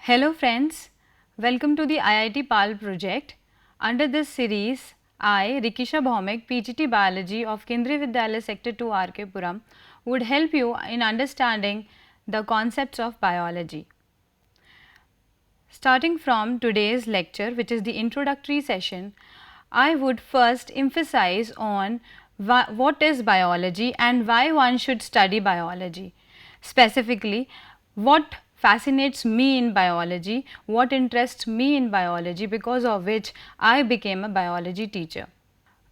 Hello friends, welcome to the IIT PAL project. Under this series, I, Rikisha Bhaumik, PGT Biology of Kendriya Vidyalaya Sector 2 RK Puram, would help you in understanding the concepts of biology. Starting from today's lecture, which is the introductory session, I would first emphasize on what is biology and why one should study biology. Specifically, what fascinates me in biology, what interests me in biology, because of which I became a biology teacher.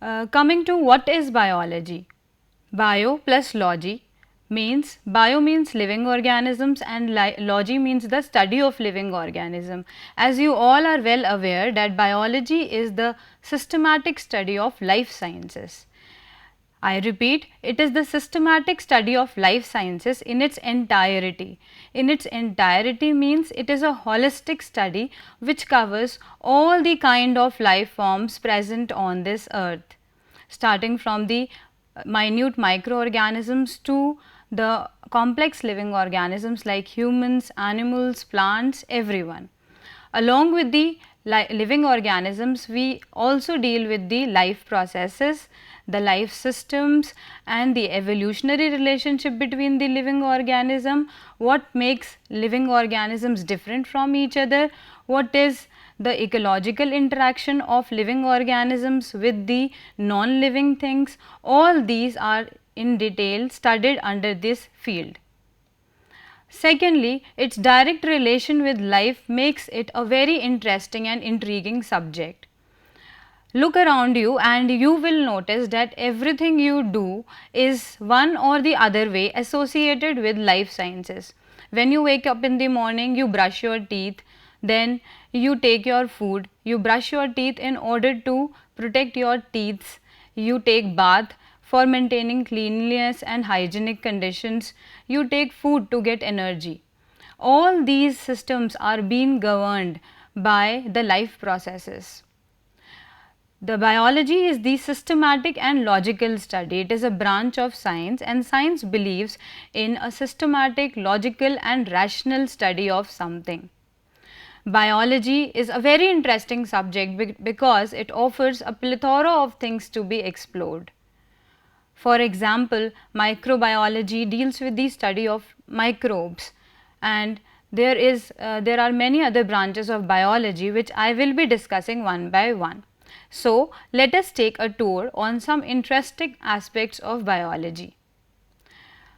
Coming to what is biology? Bio plus logy means, bio means living organisms and logy means the study of living organism. As you all are well aware that biology is the systematic study of life sciences. I repeat, it is the systematic study of life sciences in its entirety. In its entirety means it is a holistic study which covers all the kind of life forms present on this earth, starting from the minute microorganisms to the complex living organisms like humans, animals, plants, everyone. Along with the living organisms, we also deal with the life processes, the life systems and the evolutionary relationship between the living organism, what makes living organisms different from each other, what is the ecological interaction of living organisms with the non-living things. All these are in detail studied under this field. Secondly, its direct relation with life makes it a very interesting and intriguing subject. Look around you and you will notice that everything you do is one or the other way associated with life sciences. When you wake up in the morning, you brush your teeth, then you take your food, you brush your teeth in order to protect your teeth, you take bath for maintaining cleanliness and hygienic conditions, you take food to get energy. All these systems are being governed by the life processes. The biology is the systematic and logical study. It is a branch of science and science believes in a systematic, logical and rational study of something. Biology is a very interesting subject because it offers a plethora of things to be explored. For example, microbiology deals with the study of microbes, and there are many other branches of biology which I will be discussing one by one. So, let us take a tour on some interesting aspects of biology.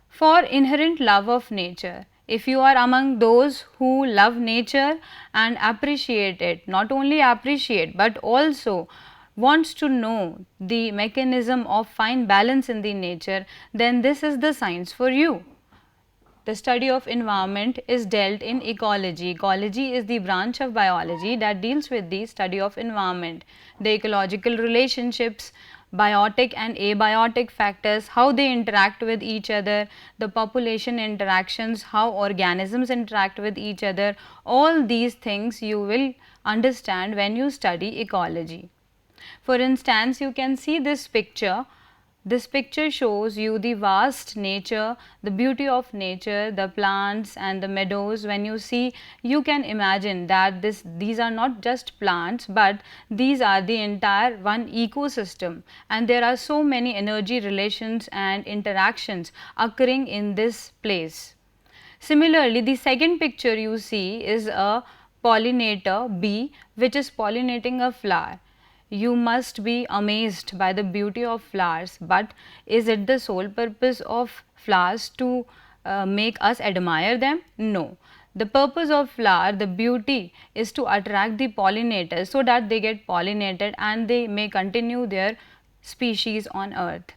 For inherent love of nature, if you are among those who love nature and appreciate it, not only appreciate but also wants to know the mechanism of fine balance in the nature, then this is the science for you. The study of environment is dealt in ecology. Ecology is the branch of biology that deals with the study of environment, the ecological relationships, biotic and abiotic factors, how they interact with each other, the population interactions, how organisms interact with each other. All these things you will understand when you study ecology. For instance, you can see this picture. This picture shows you the vast nature, the beauty of nature, the plants and the meadows. When you see, you can imagine that these are not just plants, but these are the entire one ecosystem, and there are so many energy relations and interactions occurring in this place. Similarly, the second picture you see is a pollinator bee which is pollinating a flower. You must be amazed by the beauty of flowers, but is it the sole purpose of flowers to make us admire them? No. The purpose of flower, the beauty, is to attract the pollinators so that they get pollinated and they may continue their species on earth.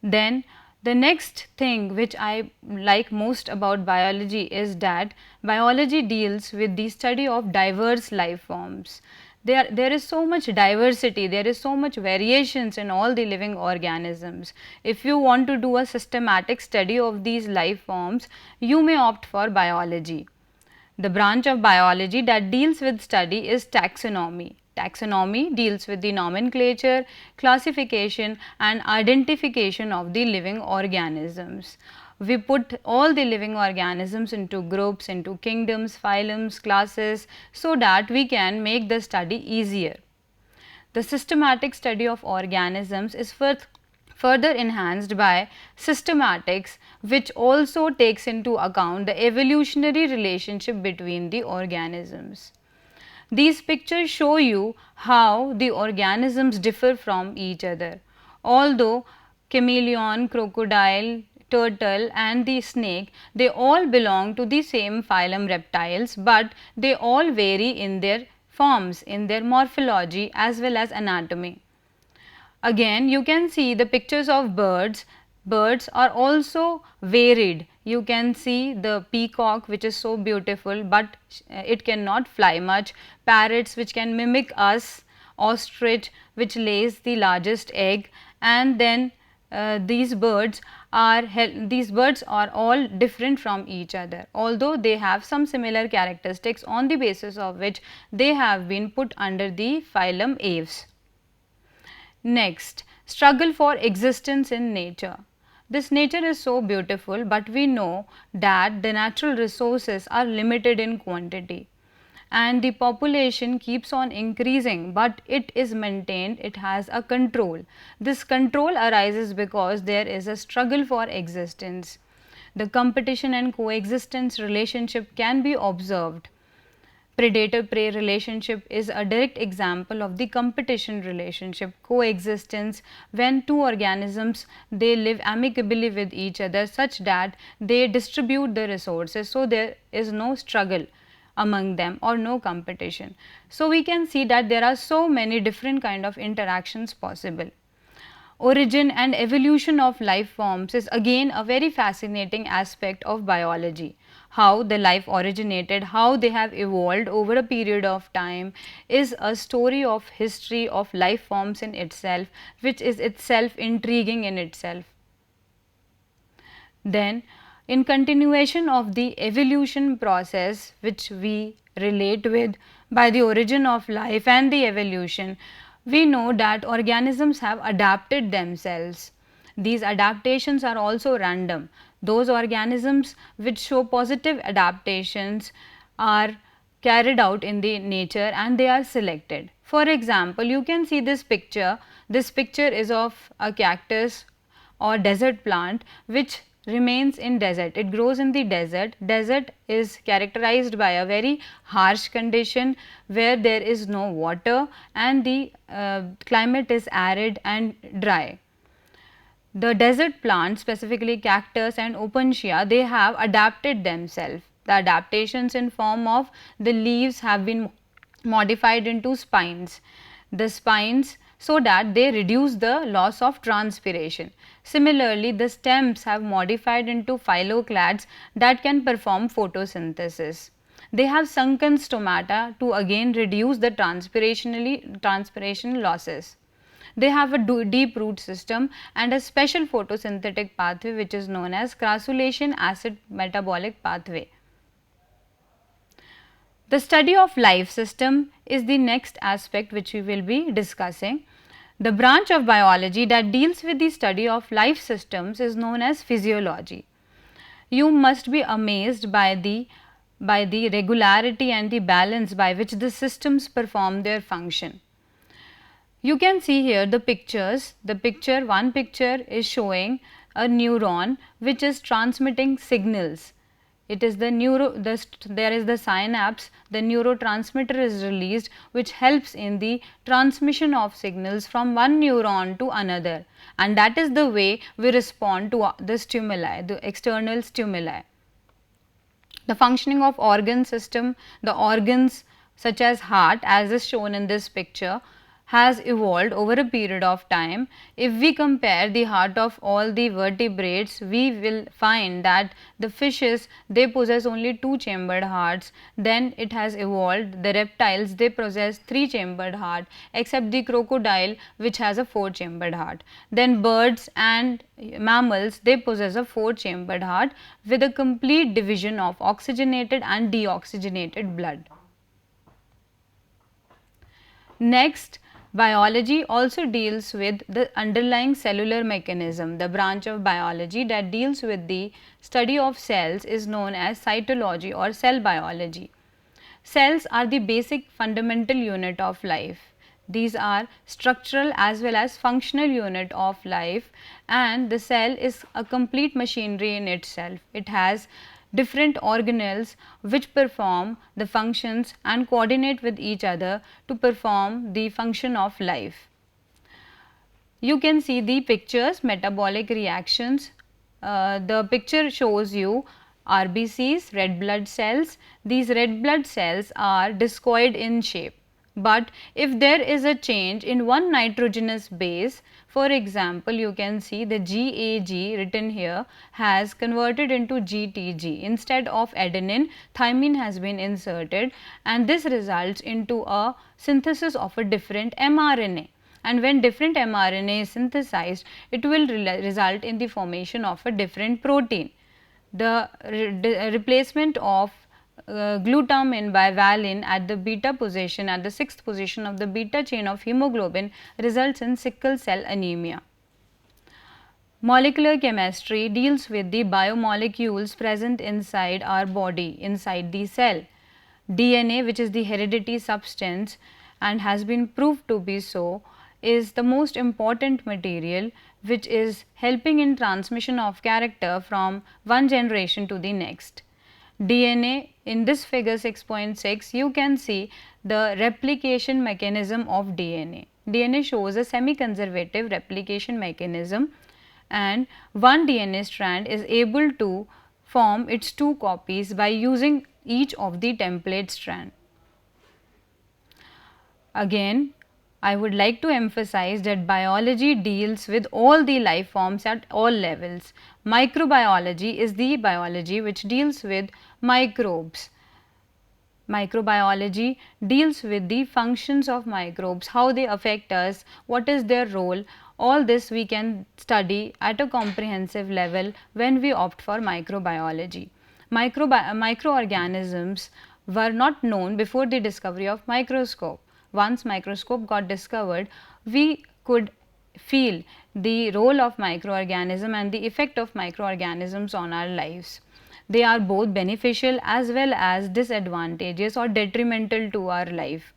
Then the next thing which I like most about biology is that biology deals with the study of diverse life forms. There is so much diversity, there is so much variations in all the living organisms. If you want to do a systematic study of these life forms, you may opt for biology. The branch of biology that deals with study is taxonomy. Taxonomy deals with the nomenclature, classification and identification of the living organisms. we put all the living organisms into groups, into kingdoms, phylums, classes, so that we can make the study easier. The systematic study of organisms is further enhanced by systematics, which also takes into account the evolutionary relationship between the organisms. These pictures show you how the organisms differ from each other. Although chameleon, crocodile, turtle and the snake, they all belong to the same phylum reptiles, but they all vary in their forms, in their morphology as well as anatomy. Again, you can see the pictures of birds. Birds are also varied. You can see the peacock, which is so beautiful, but it cannot fly much. Parrots, which can mimic us. Ostrich, which lays the largest egg. And then these birds are all different from each other, although they have some similar characteristics, on the basis of which they have been put under the phylum Aves. Next, struggle for existence in nature. This nature is so beautiful, but we know that the natural resources are limited in quantity and the population keeps on increasing, but it is maintained, it has a control. This control arises because there is a struggle for existence. The competition and coexistence relationship can be observed. Predator-prey relationship is a direct example of the competition relationship. Coexistence, when two organisms, they live amicably with each other such that they distribute the resources, so there is no struggle among them or no competition. So we can see that there are so many different kind of interactions possible. Origin and evolution of life forms is again a very fascinating aspect of biology. How the life originated, how they have evolved over a period of time is a story of history of life forms in itself, which is itself intriguing in itself. Then, in continuation of the evolution process, which we relate with by the origin of life and the evolution, we know that organisms have adapted themselves. These adaptations are also random. Those organisms which show positive adaptations are carried out in the nature and they are selected. For example, you can see this picture. This picture is of a cactus or desert plant which remains in desert. It grows in the desert. Desert is characterized by a very harsh condition where there is no water and the climate is arid and dry. The desert plants, specifically cactus and opuntia, they have adapted themselves. The adaptations in form of the leaves have been modified into spines. The spines, so that they reduce the loss of transpiration. Similarly, the stems have modified into phylloclads that can perform photosynthesis. They have sunken stomata to again reduce the transpiration losses. They have a deep root system and a special photosynthetic pathway which is known as crassulacean acid metabolic pathway. The study of life system is the next aspect which we will be discussing. The branch of biology that deals with the study of life systems is known as physiology. You must be amazed by the regularity and the balance by which the systems perform their function. You can see here the pictures. One picture is showing a neuron which is transmitting signals. It is there is the synapse, the neurotransmitter is released which helps in the transmission of signals from one neuron to another, and that is the way we respond to the stimuli, the external stimuli. The functioning of organ system, the organs such as heart, as is shown in this picture, has evolved over a period of time. If we compare the heart of all the vertebrates, we will find that the fishes, they possess only 2-chambered hearts. Then it has evolved, the reptiles, they possess 3-chambered heart, except the crocodile which has a 4-chambered heart. Then birds and mammals, they possess a 4-chambered heart with a complete division of oxygenated and deoxygenated blood. Next, Biology also deals with the underlying cellular mechanism. The branch of biology that deals with the study of cells is known as cytology or cell biology. Cells are the basic fundamental unit of life. These are structural as well as functional unit of life, and the cell is a complete machinery in itself. It has different organelles which perform the functions and coordinate with each other to perform the function of life. You can see the pictures, metabolic reactions. The picture shows you RBCs, red blood cells. These red blood cells are discoid in shape. But if there is a change in one nitrogenous base, for example, you can see the GAG written here has converted into GTG. Instead of adenine, thymine has been inserted, and this results into a synthesis of a different mRNA. And when different mRNA is synthesized, it will result in the formation of a different protein. The replacement of glutamine by valine at the beta position, at the 6th position of the beta chain of hemoglobin, results in sickle cell anemia. Molecular chemistry deals with the biomolecules present inside our body, inside the cell. DNA, which is the hereditary substance and has been proved to be so, is the most important material which is helping in transmission of character from one generation to the next. DNA, in this figure 6.6, you can see the replication mechanism of DNA. DNA shows a semi-conservative replication mechanism, and one DNA strand is able to form its two copies by using each of the template strand. Again, I would like to emphasize that biology deals with all the life forms at all levels. Microbiology is the biology which deals with microbes. Microbiology deals with the functions of microbes, how they affect us, what is their role. All this we can study at a comprehensive level when we opt for microbiology. Microorganisms were not known before the discovery of microscope. Once microscope got discovered, we could feel the role of microorganism and the effect of microorganisms on our lives. They are both beneficial as well as disadvantageous or detrimental to our life.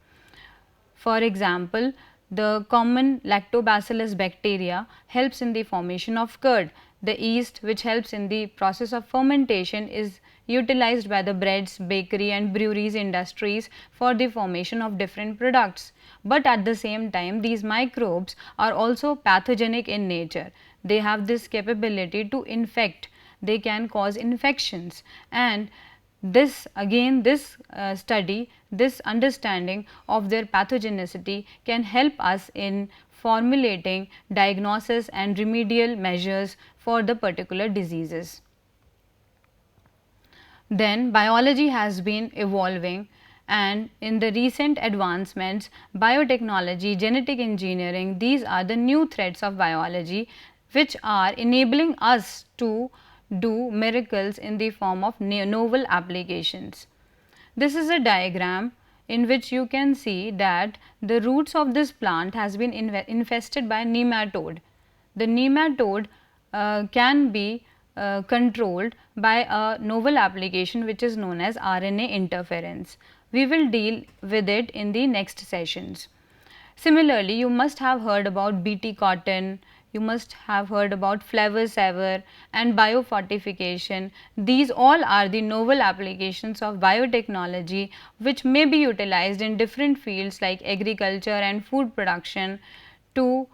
For example, the common lactobacillus bacteria helps in the formation of curd. The yeast, which helps in the process of fermentation, is utilized by the breads, bakery and breweries industries for the formation of different products. But at the same time, these microbes are also pathogenic in nature. They have this capability to infect. They can cause infections, and this study, this understanding of their pathogenicity can help us in formulating diagnosis and remedial measures for the particular diseases. Then biology has been evolving, and in the recent advancements, biotechnology, genetic engineering, these are the new threads of biology which are enabling us to do miracles in the form of novel applications. This is a diagram in which you can see that the roots of this plant has been infested by nematode. The nematode can be controlled by a novel application which is known as RNA interference. We will deal with it in the next sessions. Similarly, you must have heard about BT cotton, you must have heard about flavor saver and biofortification. These all are the novel applications of biotechnology which may be utilized in different fields like agriculture and food production for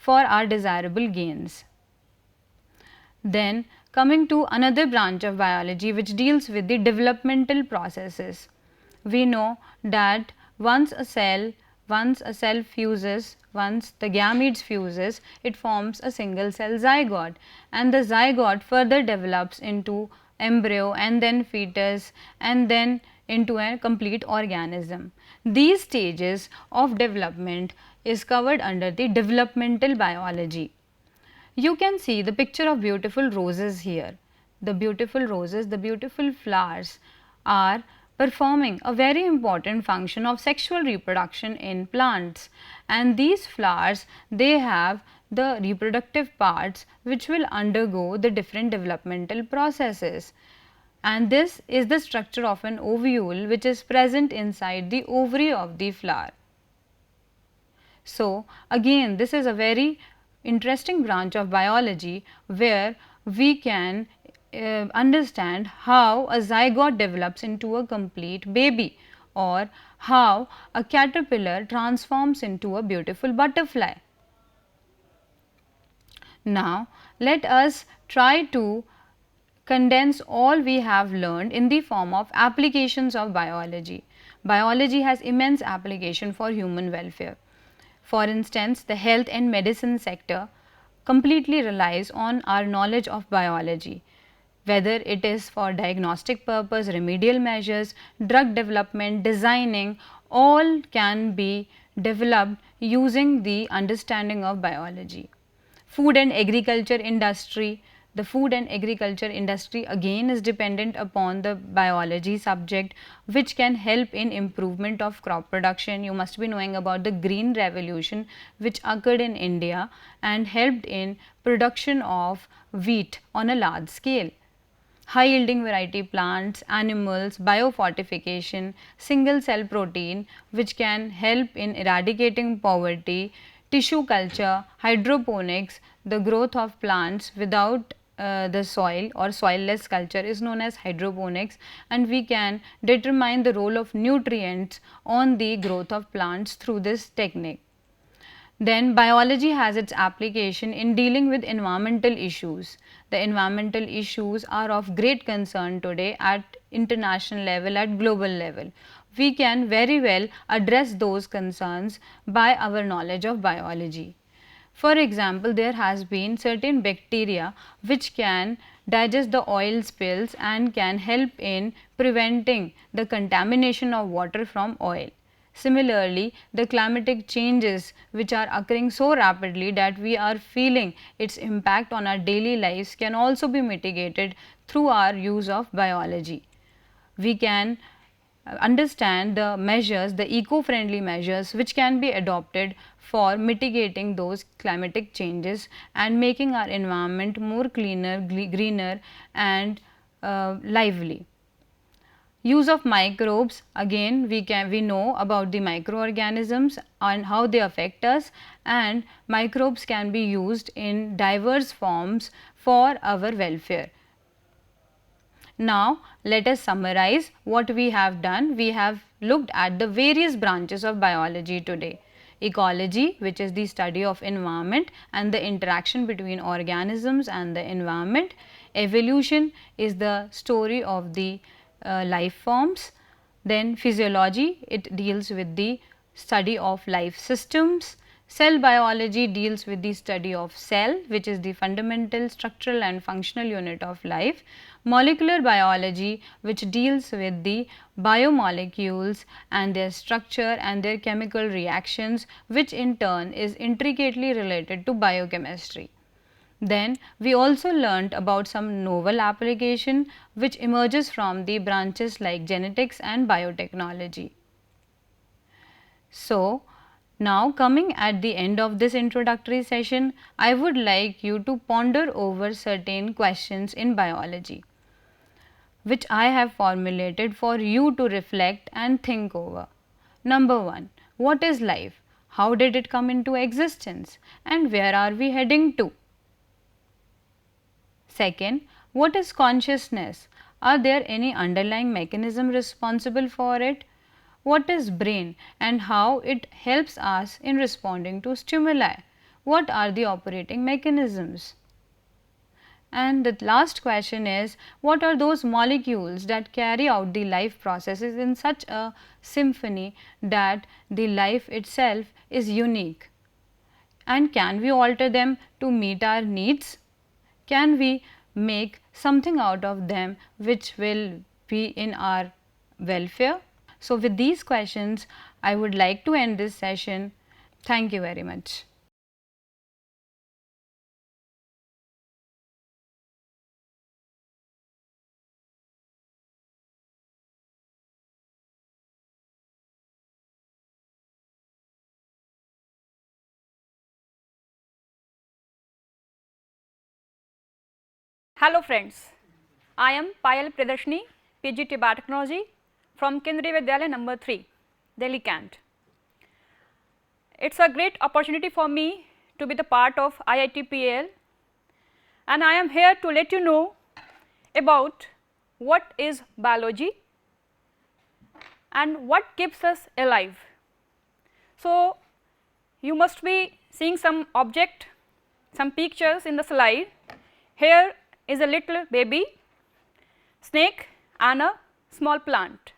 our desirable gains. Then coming to another branch of biology which deals with the developmental processes. We know that once a cell fuses, once the gametes fuses, it forms a single cell zygote, and the zygote further develops into embryo and then fetus and then into a complete organism. These stages of development is covered under the developmental biology. You can see the picture of beautiful roses here. The beautiful roses, the beautiful flowers are performing a very important function of sexual reproduction in plants. And these flowers, they have the reproductive parts which will undergo the different developmental processes. And this is the structure of an ovule which is present inside the ovary of the flower. So, again this is a very interesting branch of biology where we can understand how a zygote develops into a complete baby, or how a caterpillar transforms into a beautiful butterfly. Now, let us try to condense all we have learned in the form of applications of biology. Biology has immense application for human welfare. For instance, the health and medicine sector completely relies on our knowledge of biology, whether it is for diagnostic purpose, remedial measures, drug development, designing, all can be developed using the understanding of biology. Food and agriculture industry. The food and agriculture industry again is dependent upon the biology subject, which can help in improvement of crop production. You must be knowing about the green revolution which occurred in India and helped in production of wheat on a large scale. High yielding variety plants, animals, biofortification, single cell protein which can help in eradicating poverty, tissue culture, hydroponics, the growth of plants without the soil or soilless culture is known as hydroponics, and we can determine the role of nutrients on the growth of plants through this technique. Then biology has its application in dealing with environmental issues. The environmental issues are of great concern today at international level, at global level. We can very well address those concerns by our knowledge of biology. For example, there has been certain bacteria which can digest the oil spills and can help in preventing the contamination of water from oil. Similarly, the climatic changes which are occurring so rapidly that we are feeling its impact on our daily lives can also be mitigated through our use of biology. We can understand the measures, the eco-friendly measures which can be adopted for mitigating those climatic changes and making our environment more cleaner, greener and lively. Use of microbes, again we know about the microorganisms and how they affect us, and microbes can be used in diverse forms for our welfare. Now, let us summarize what we have done. We have looked at the various branches of biology today. Ecology, which is the study of environment and the interaction between organisms and the environment. Evolution is the story of the life forms. Then physiology, it deals with the study of life systems. Cell biology deals with the study of cell, which is the fundamental structural and functional unit of life. Molecular biology, which deals with the biomolecules and their structure and their chemical reactions, which in turn is intricately related to biochemistry. Then we also learnt about some novel application which emerges from the branches like genetics and biotechnology. So, now coming at the end of this introductory session, I would like you to ponder over certain questions in biology, which I have formulated for you to reflect and think over. Number 1. What is life? How did it come into existence? And where are we heading to? Second, what is consciousness? Are there any underlying mechanism responsible for it? What is brain and how it helps us in responding to stimuli? What are the operating mechanisms? And the last question is, what are those molecules that carry out the life processes in such a symphony that the life itself is unique? And can we alter them to meet our needs? Can we make something out of them which will be in our welfare? So, with these questions, I would like to end this session. Thank you very much. Hello friends, I am Payal Priyadarshini, PGT Biotechnology from Kendriya Vidyalaya number 3, Delhi Cant. It is a great opportunity for me to be the part of IIT PAL, and I am here to let you know about what is biology and what keeps us alive. So, you must be seeing some object, some pictures in the slide. Here is a little baby, snake and a small plant.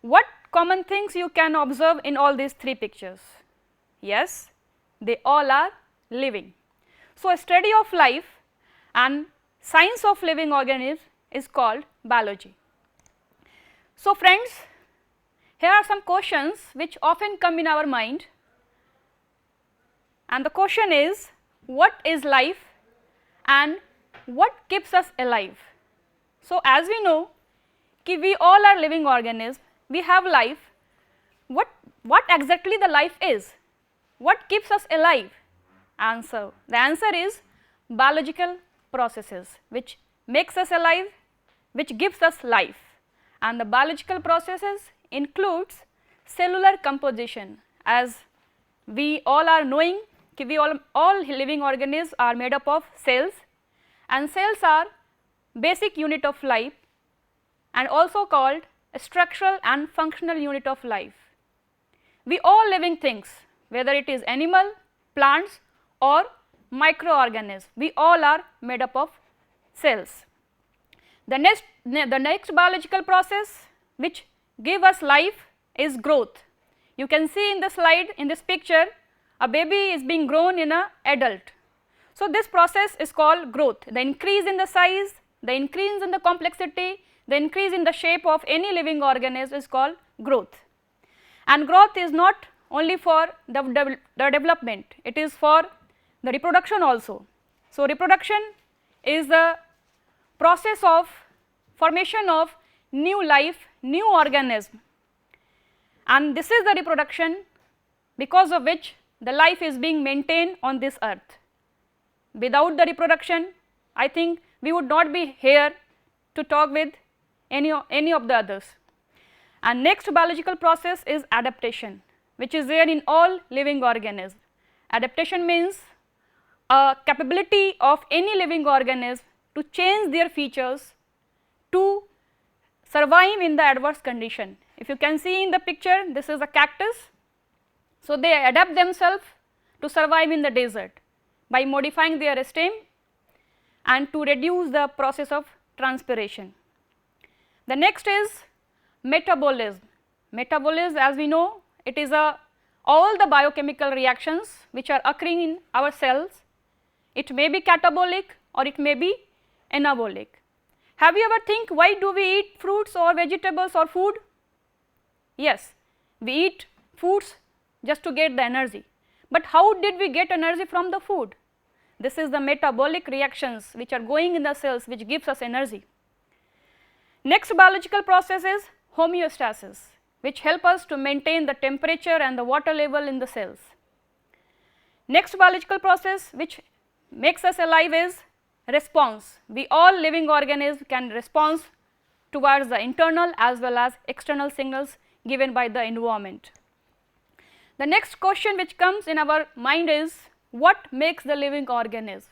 What common things you can observe in all these three pictures? Yes, they all are living. So, a study of life and science of living organisms is called biology. So, friends, here are some questions which often come in our mind, and the question is, what is life and what keeps us alive? So, as we know, we all are living organisms, we have life. What exactly the life is? What keeps us alive? Answer. The answer is biological processes which makes us alive, which gives us life, and the biological processes includes cellular composition. As we all are knowing, we all living organisms are made up of cells, and cells are basic unit of life and also called a structural and functional unit of life. We all living things, whether it is animal, plants or microorganisms, we all are made up of cells. The next biological process which give us life is growth. You can see in the slide, in this picture, a baby is being grown in an adult. So, this process is called growth. The increase in the size, the increase in the complexity, the increase in the shape of any living organism is called growth. And growth is not only for the development, it is for the reproduction also. So, reproduction is the process of formation of new life, new organism, and this is the reproduction because of which the life is being maintained on this earth. Without the reproduction, I think we would not be here to talk with any of the others. And next biological process is adaptation, which is there in all living organisms. Adaptation means a capability of any living organism to change their features to survive in the adverse condition. If you can see in the picture, this is a cactus. So, they adapt themselves to survive in the desert by modifying their stem and to reduce the process of transpiration. The next is metabolism. Metabolism, as we know, it is all the biochemical reactions which are occurring in our cells. It may be catabolic or it may be anabolic. Have you ever think why do we eat fruits or vegetables or food? Yes, we eat foods just to get the energy, but how did we get energy from the food? This is the metabolic reactions which are going in the cells which gives us energy. Next biological process is homeostasis, which help us to maintain the temperature and the water level in the cells. Next biological process which makes us alive is response. We all living organisms can respond towards the internal as well as external signals given by the environment. The next question which comes in our mind is, what makes the living organism?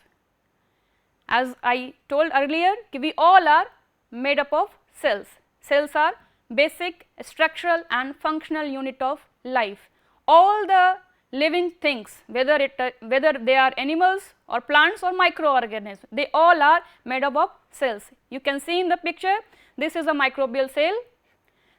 As I told earlier, we all are made up of cells. Cells are basic structural and functional unit of life. All the living things, whether they are animals or plants or microorganisms, they all are made up of cells. You can see in the picture, this is a microbial cell,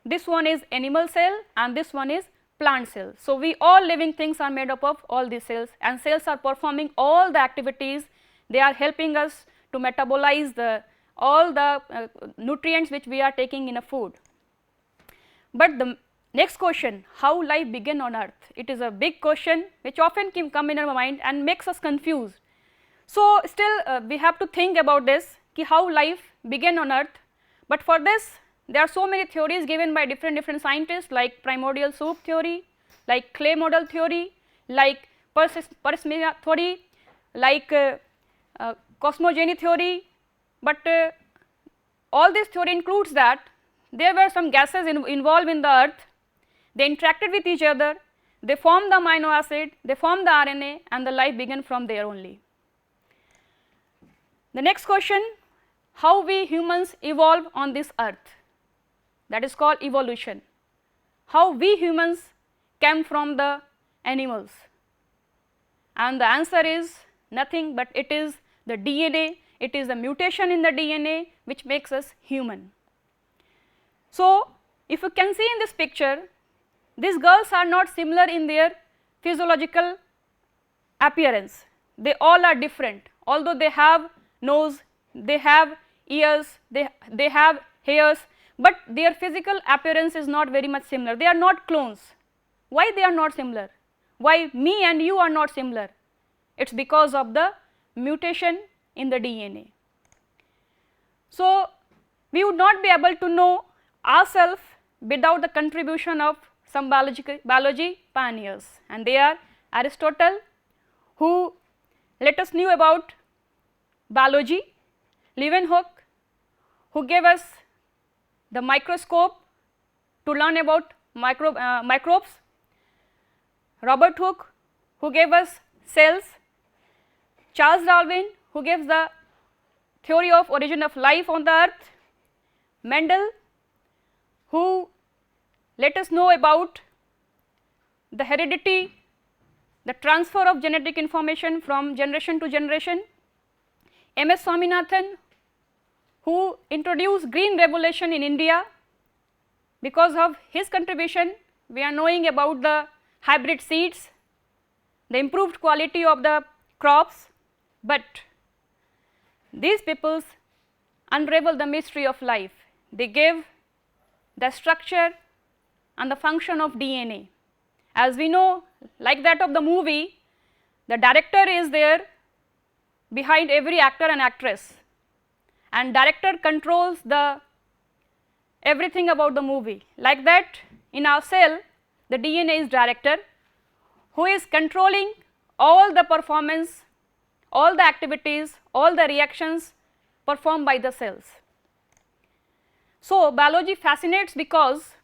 this one is animal cell and this one is plant cell. So, we all living things are made up of all these cells, and cells are performing all the activities. They are helping us to metabolize all the nutrients which we are taking in a food. But the next question, how life began on earth? It is a big question which often come in our mind and makes us confused. So, still we have to think about this, how life began on earth, but for this there are so many theories given by different scientists, like primordial soup theory, like clay model theory, like parsmeia theory, like cosmogeny theory, but all this theory includes that there were some gases involved in the earth, they interacted with each other, they formed the amino acid, they formed the RNA, and the life began from there only. The next question, how we humans evolve on this earth, that is called evolution. How we humans came from the animals, and the answer is nothing but it is the DNA, it is the mutation in the DNA which makes us human. So, if you can see in this picture, these girls are not similar in their physiological appearance, they all are different, although they have nose, they have ears, they have hairs, but their physical appearance is not very much similar, they are not clones. Why they are not similar? Why me and you are not similar? It is because of the mutation in the DNA. So, we would not be able to know ourselves without the contribution of some biology pioneers, and they are Aristotle, who let us know about biology, Leeuwenhoek, who gave us the microscope to learn about microbes, Robert Hooke, who gave us cells, Charles Darwin, who gives the theory of origin of life on the earth, Mendel, who let us know about the heredity, the transfer of genetic information from generation to generation, M.S. Swaminathan, who introduced green revolution in India. Because of his contribution, we are knowing about the hybrid seeds, the improved quality of the crops, but these peoples unravel the mystery of life. They gave the structure and the function of DNA. As we know, like that of the movie, the director is there behind every actor and actress, and director controls the everything about the movie. Like that, in our cell, the DNA is director, who is controlling all the performance, all the activities, all the reactions performed by the cells. So, biology fascinates because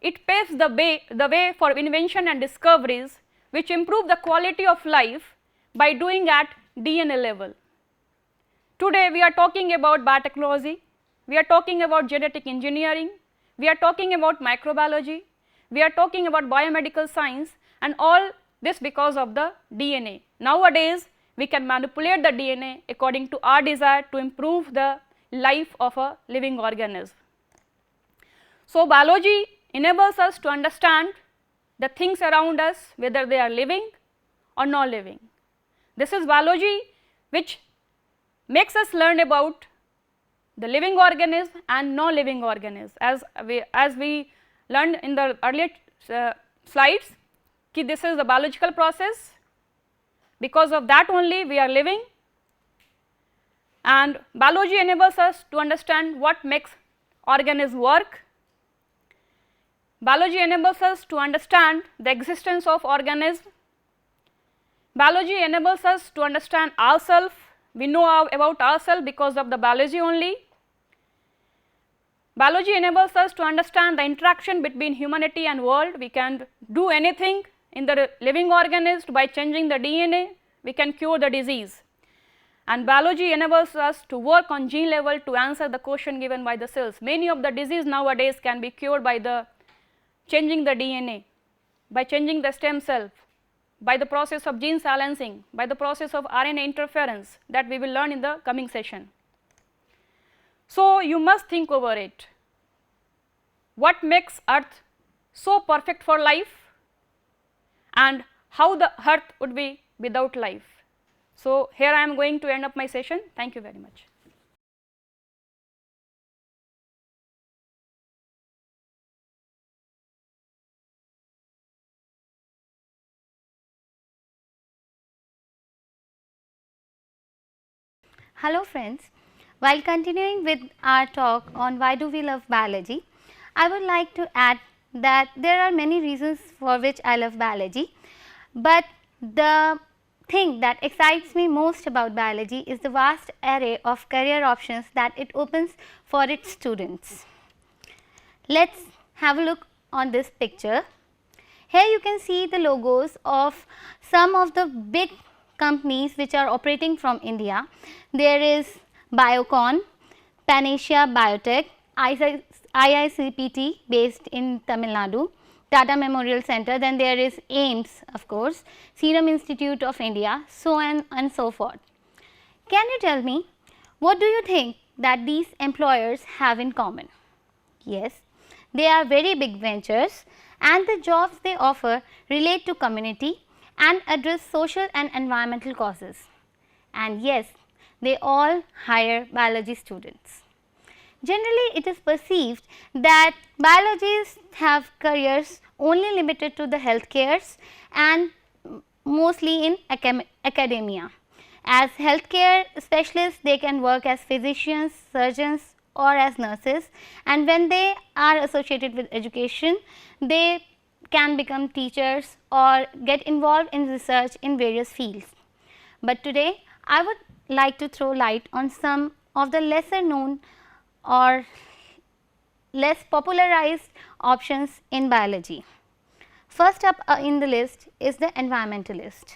it paves the way for invention and discoveries which improve the quality of life by doing at DNA level. Today we are talking about biotechnology, we are talking about genetic engineering, we are talking about microbiology, we are talking about biomedical science, and all this because of the DNA. Nowadays we can manipulate the DNA according to our desire to improve the life of a living organism. So, biology enables us to understand the things around us, whether they are living or non living. This is biology which makes us learn about the living organism and non living organisms. As we learned in the earlier slides, this is the biological process, because of that only we are living, and biology enables us to understand what makes organism work. Biology enables us to understand the existence of organism. Biology enables us to understand ourselves. We know about ourselves because of the biology only. Biology enables us to understand the interaction between humanity and world. We can do anything in the living organism by changing the DNA, we can cure the disease. And biology enables us to work on gene level to answer the question given by the cells. Many of the disease nowadays can be cured by the changing the DNA, by changing the stem cell, by the process of gene silencing, by the process of RNA interference that we will learn in the coming session. So, you must think over it, what makes earth so perfect for life and how the earth would be without life. So, here I am going to end up my session. Thank you very much. Hello friends, while continuing with our talk on why do we love biology, I would like to add that there are many reasons for which I love biology, but the thing that excites me most about biology is the vast array of career options that it opens for its students. Let's have a look on this picture. Here you can see the logos of some of the big companies which are operating from India. There is Biocon, Panasia Biotech, IICPT based in Tamil Nadu, Tata Memorial Center, then there is AIIMS of course, Serum Institute of India, so on and so forth. Can you tell me, what do you think that these employers have in common? Yes, they are very big ventures and the jobs they offer relate to community and address social and environmental causes. And yes, they all hire biology students. Generally, it is perceived that biologists have careers only limited to the healthcares and mostly in academia. As healthcare specialists, they can work as physicians, surgeons or as nurses, and when they are associated with education, they can become teachers or get involved in research in various fields. But today, I would like to throw light on some of the lesser known or less popularized options in biology. First up in the list is the environmentalist.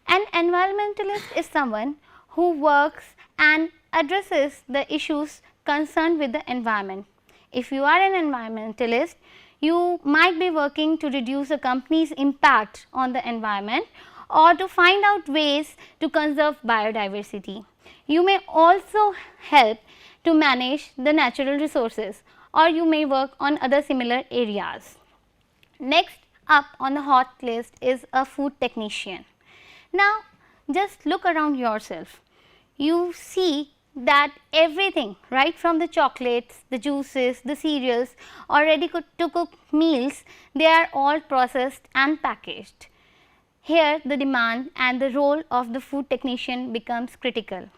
An environmentalist is someone who works and addresses the issues concerned with the environment. If you are an environmentalist, you might be working to reduce a company's impact on the environment or to find out ways to conserve biodiversity. You may also help to manage the natural resources, or you may work on other similar areas. Next up on the hot list is a food technician. Now, just look around yourself. You see that everything, right from the chocolates, the juices, the cereals or ready to cook meals, they are all processed and packaged. Here the demand and the role of the food technician becomes critical.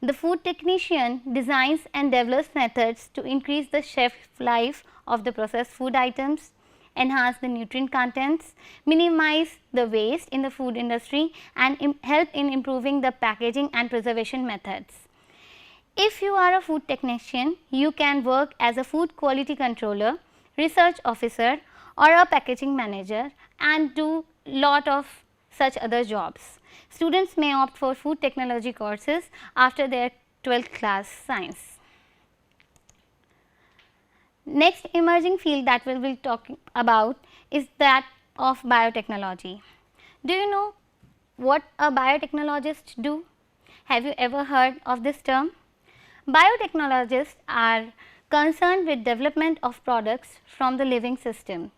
The food technician designs and develops methods to increase the shelf life of the processed food items, enhance the nutrient contents, minimize the waste in the food industry and help in improving the packaging and preservation methods. If you are a food technician, you can work as a food quality controller, research officer or a packaging manager and do lot of such other jobs. Students may opt for food technology courses after their 12th class science. Next emerging field that we will be talking about is that of biotechnology. Do you know what a biotechnologist do? Have you ever heard of this term? Biotechnologists are concerned with development of products from the living system.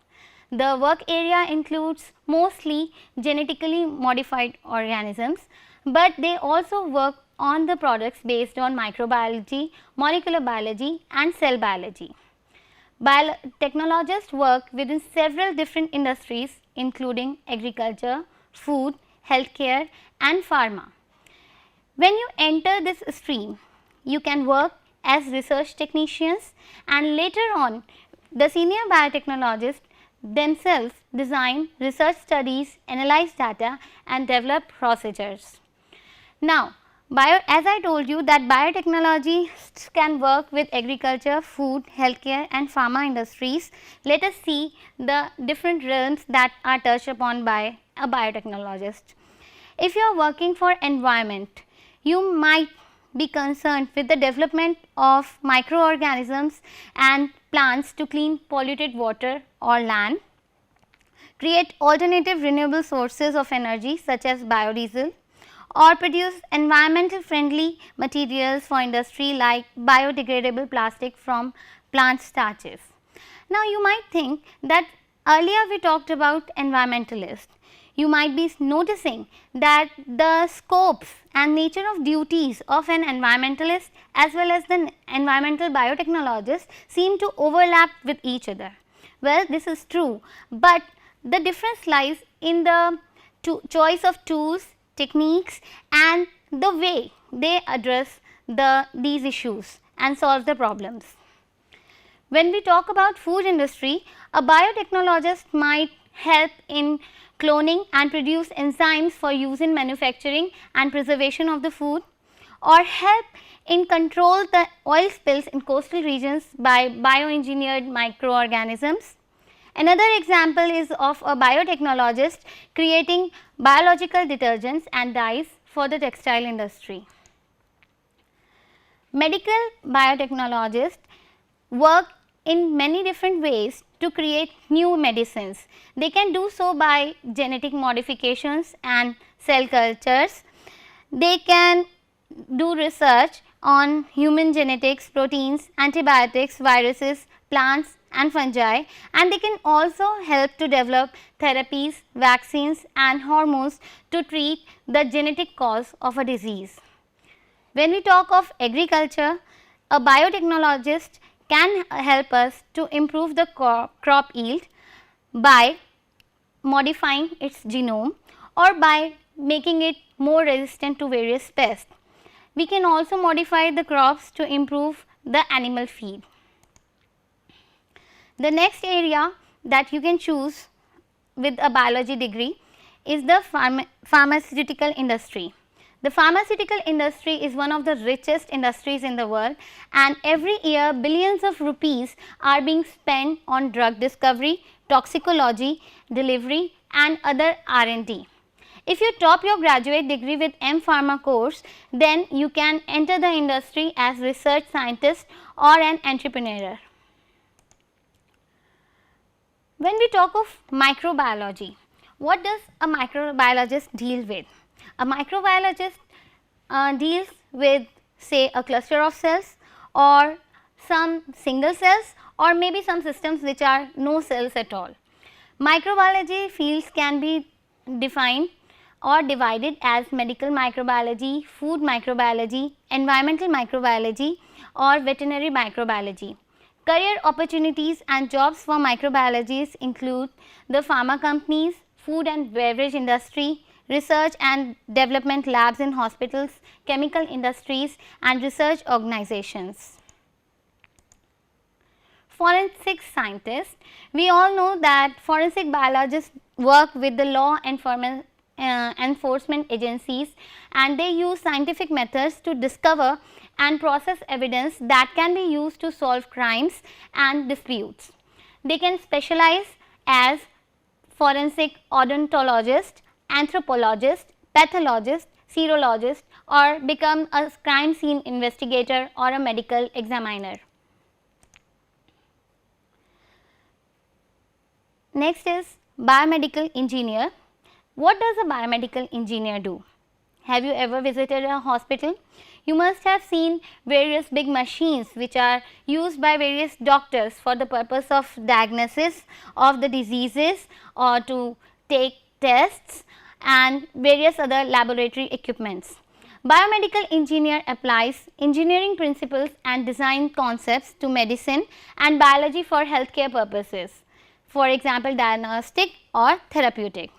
The work area includes mostly genetically modified organisms, but they also work on the products based on microbiology, molecular biology and cell biology. Biotechnologists work within several different industries including agriculture, food, healthcare and pharma. When you enter this stream, you can work as research technicians and later on the senior biotechnologists themselves design research studies, analyze data and develop procedures. Now, as I told you that biotechnologists can work with agriculture, food, healthcare and pharma industries. Let us see the different realms that are touched upon by a biotechnologist. If you are working for environment, you might be concerned with the development of microorganisms and plants to clean polluted water or land, create alternative renewable sources of energy such as biodiesel, or produce environmental friendly materials for industry like biodegradable plastic from plant starches. Now, you might think that earlier we talked about environmentalists. You might be noticing that the scopes and nature of duties of an environmentalist as well as the environmental biotechnologist seem to overlap with each other. Well, this is true, but the difference lies in the choice of tools, techniques and the way they address these issues and solve the problems. When we talk about food industry, a biotechnologist might help in cloning and produce enzymes for use in manufacturing and preservation of the food, or help in control the oil spills in coastal regions by bioengineered microorganisms. Another example is of a biotechnologist creating biological detergents and dyes for the textile industry. Medical biotechnologists work in many different ways to create new medicines. They can do so by genetic modifications and cell cultures. They can do research on human genetics, proteins, antibiotics, viruses, plants and fungi, and they can also help to develop therapies, vaccines and hormones to treat the genetic cause of a disease. When we talk of agriculture, a biotechnologist can help us to improve the crop yield by modifying its genome or by making it more resistant to various pests. We can also modify the crops to improve the animal feed. The next area that you can choose with a biology degree is the pharmaceutical industry. The pharmaceutical industry is one of the richest industries in the world, and every year billions of rupees are being spent on drug discovery, toxicology, delivery and other R&D. If you top your graduate degree with M.Pharma course, then you can enter the industry as research scientist or an entrepreneur. When we talk of microbiology, what does a microbiologist deal with? A microbiologist deals with, say, a cluster of cells or some single cells or maybe some systems which are no cells at all. Microbiology fields can be defined or divided as medical microbiology, food microbiology, environmental microbiology or veterinary microbiology. Career opportunities and jobs for microbiologists include the pharma companies, food and beverage industry, research and development labs in hospitals, chemical industries and research organizations. Forensic scientists, we all know that forensic biologists work with the law enforcement agencies, and they use scientific methods to discover and process evidence that can be used to solve crimes and disputes. They can specialize as forensic odontologist, anthropologist, pathologist, serologist or become a crime scene investigator or a medical examiner. Next is biomedical engineer. What does a biomedical engineer do? Have you ever visited a hospital? You must have seen various big machines which are used by various doctors for the purpose of diagnosis of the diseases or to take tests and various other laboratory equipments. Biomedical engineer applies engineering principles and design concepts to medicine and biology for healthcare purposes, for example, diagnostic or therapeutic.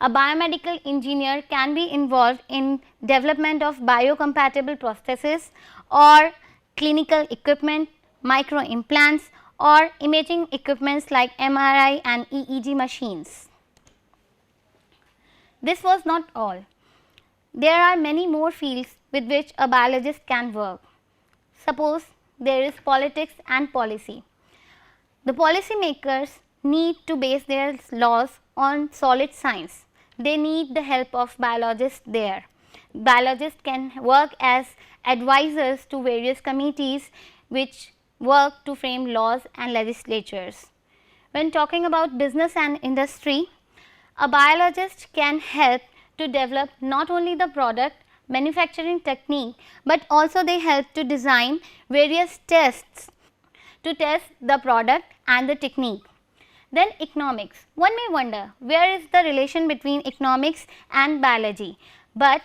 A biomedical engineer can be involved in development of biocompatible processes or clinical equipment, microimplants or imaging equipments like MRI and EEG machines. This was not all. There are many more fields with which a biologist can work. Suppose there is politics and policy. The policy makers need to base their laws on solid science. They need the help of biologists there. Biologists can work as advisors to various committees which work to frame laws and legislatures. When talking about business and industry, a biologist can help to develop not only the product, manufacturing technique, but also they help to design various tests to test the product and the technique. Then economics. One may wonder where is the relation between economics and biology, but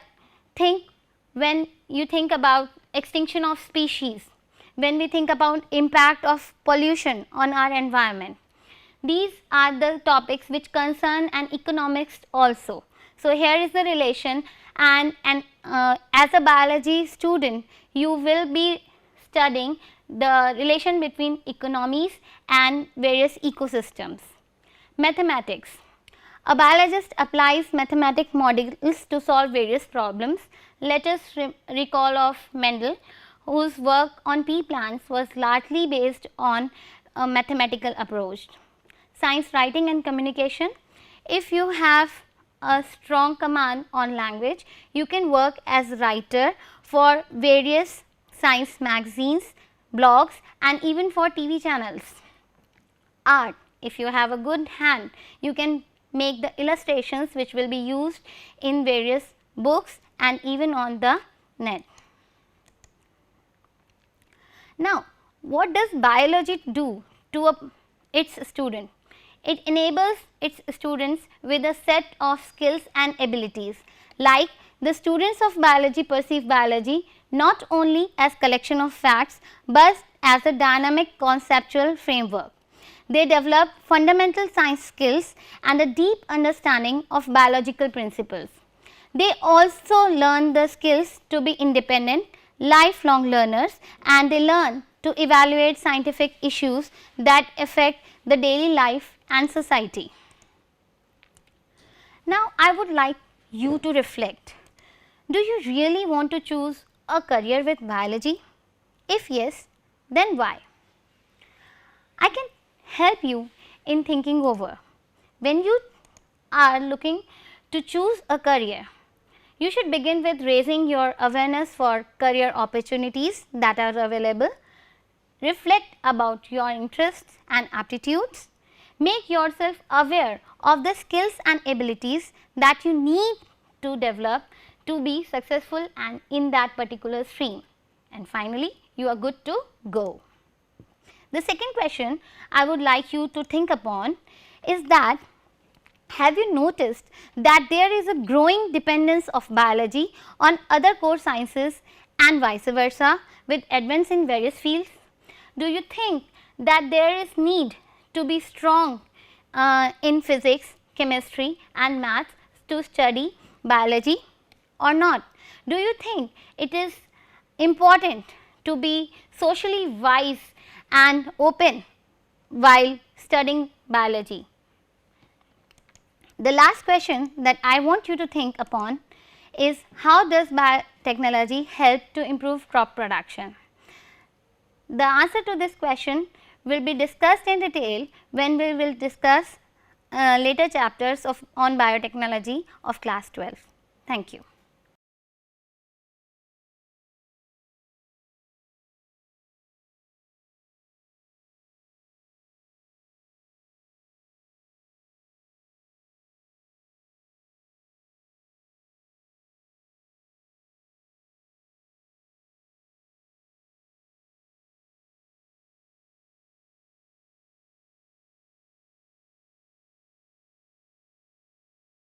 when you think about extinction of species, when we think about impact of pollution on our environment, these are the topics which concern an economist also. So, here is the relation, and as a biology student you will be studying the relation between economies and various ecosystems. Mathematics. A biologist applies mathematic models to solve various problems. Let us recall of Mendel, whose work on pea plants was largely based on a mathematical approach. Science writing and communication. If you have a strong command on language, you can work as writer for various science magazines, blogs, and even for TV channels. Art. If you have a good hand, you can make the illustrations which will be used in various books and even on the net. Now, what does biology do to its student? It enables its students with a set of skills and abilities, like the students of biology perceive biology not only as collection of facts, but as a dynamic conceptual framework. They develop fundamental science skills and a deep understanding of biological principles. They also learn the skills to be independent, lifelong learners, and they learn to evaluate scientific issues that affect the daily life and society. Now, I would like you to reflect. Do you really want to choose a career with biology? If yes, then why? I can help you in thinking over. When you are looking to choose a career, you should begin with raising your awareness for career opportunities that are available. Reflect about your interests and aptitudes. Make yourself aware of the skills and abilities that you need to develop to be successful and in that particular stream. And finally, you are good to go. The second question I would like you to think upon is that, have you noticed that there is a growing dependence of biology on other core sciences and vice versa with advance in various fields? Do you think that there is need to be strong in physics, chemistry and maths to study biology or not? Do you think it is important to be socially wise and open while studying biology? The last question that I want you to think upon is, how does biotechnology help to improve crop production? The answer to this question will be discussed in detail when we will discuss later chapters on biotechnology of class 12. Thank you.